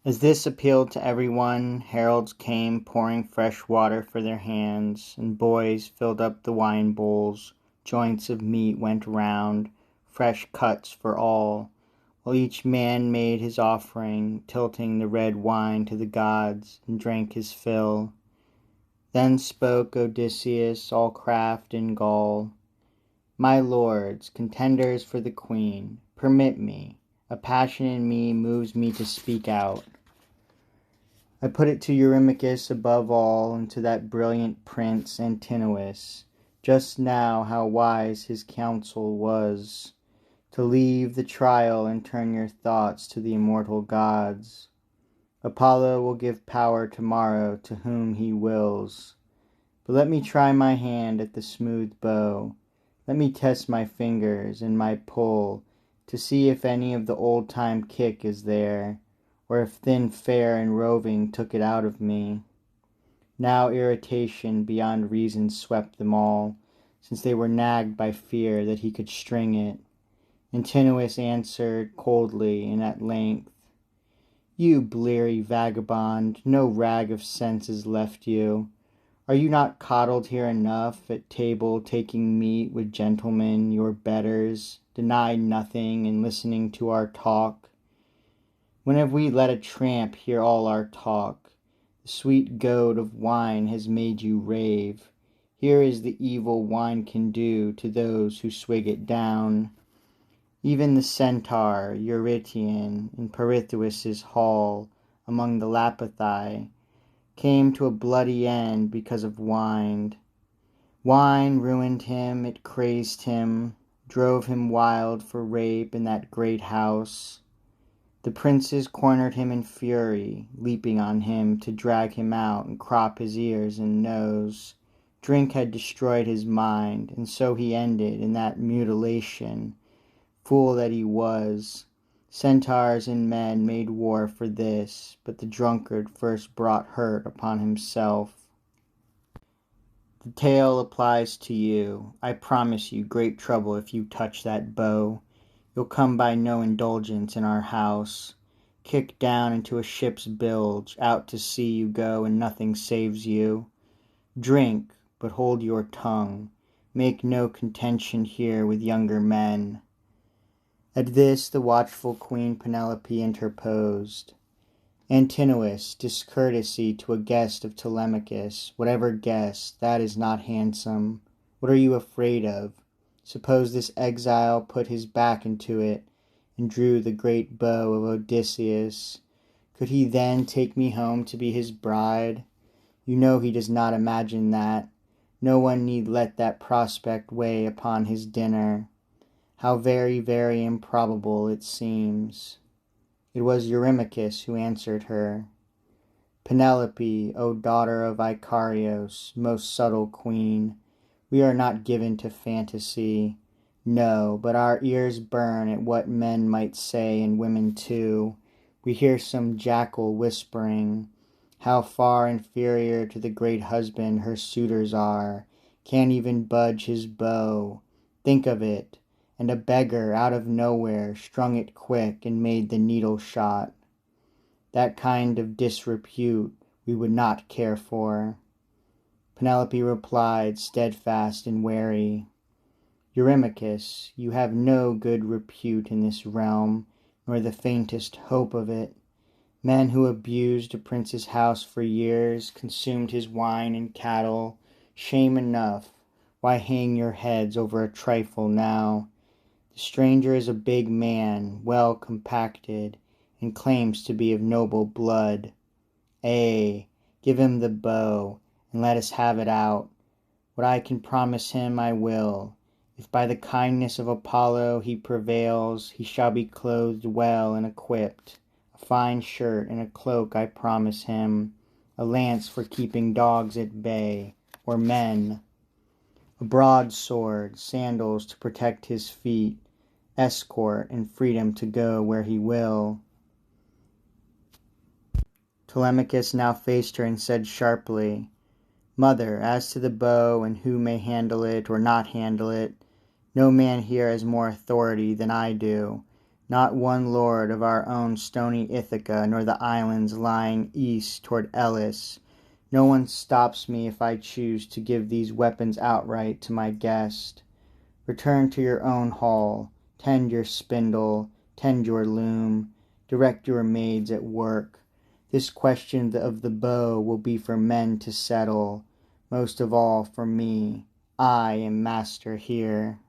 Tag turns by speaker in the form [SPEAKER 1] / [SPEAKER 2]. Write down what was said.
[SPEAKER 1] As this appealed to everyone, heralds came pouring fresh water for their hands, and boys filled up the wine bowls. Joints of meat went round, fresh cuts for all, while each man made his offering, tilting the red wine to the gods, and drank his fill. Then spoke Odysseus, all craft and gall. My lords, contenders for the queen, permit me. A passion in me moves me to speak out. I put it to Eurymachus above all, and to that brilliant prince Antinous. Just now how wise his counsel was, to leave the trial and turn your thoughts to the immortal gods. Apollo will give power tomorrow to whom he wills. But let me try my hand at the smooth bow. Let me test my fingers and my pull, to see if any of the old-time kick is there, or if thin fare and roving took it out of me. Now irritation beyond reason swept them all, since they were nagged by fear that he could string it. Antinous answered coldly and at length, You bleary vagabond, no rag of sense is left you. Are you not coddled here enough, at table taking meat with gentlemen, your betters, denied nothing and listening to our talk? When have we let a tramp hear all our talk? The sweet goad of wine has made you rave. Here is the evil wine can do to those who swig it down. Even the centaur, Eurytion, in Pirithous' hall, among the Lapithae, came to a bloody end because of wine. Wine ruined him, it crazed him, drove him wild for rape in that great house. The princes cornered him in fury, leaping on him to drag him out and crop his ears and nose. Drink had destroyed his mind, and so he ended in that mutilation. Fool that he was. Centaurs and men made war for this, but the drunkard first brought hurt upon himself. The tale applies to you. I promise you great trouble if you touch that bow. You'll come by no indulgence in our house. Kicked down into a ship's bilge, out to sea you go, and nothing saves you. Drink, but hold your tongue. Make no contention here with younger men. At this the watchful Queen Penelope interposed. Antinous, discourtesy to a guest of Telemachus, whatever guest, that is not handsome. What are you afraid of? Suppose this exile put his back into it, and drew the great bow of Odysseus. Could he then take me home to be his bride? You know he does not imagine that. No one need let that prospect weigh upon his dinner. How very, very improbable it seems. It was Eurymachus who answered her. Penelope, O daughter of Icarios, most subtle queen, we are not given to fantasy. No, but our ears burn at what men might say, and women too. We hear some jackal whispering, how far inferior to the great husband her suitors are, can't even budge his bow. Think of it. And a beggar out of nowhere strung it quick and made the needle shot. That kind of disrepute we would not care for. Penelope replied, steadfast and wary, Eurymachus, you have no good repute in this realm, nor the faintest hope of it. Men who abused a prince's house for years, consumed his wine and cattle, shame enough. Why hang your heads over a trifle now? The stranger is a big man, well compacted, and claims to be of noble blood. Ay, give him the bow, and let us have it out. What I can promise him I will. If by the kindness of Apollo he prevails, he shall be clothed well and equipped. A fine shirt and a cloak I promise him, a lance for keeping dogs at bay, or men, a broadsword, sandals to protect his feet, escort, and freedom to go where he will. Telemachus now faced her and said sharply, Mother, as to the bow and who may handle it or not handle it, no man here has more authority than I do. Not one lord of our own stony Ithaca, nor the islands lying east toward Elis. No one stops me if I choose to give these weapons outright to my guest. Return to your own hall, tend your spindle, tend your loom, direct your maids at work. This question of the bow will be for men to settle, most of all for me. I am master here.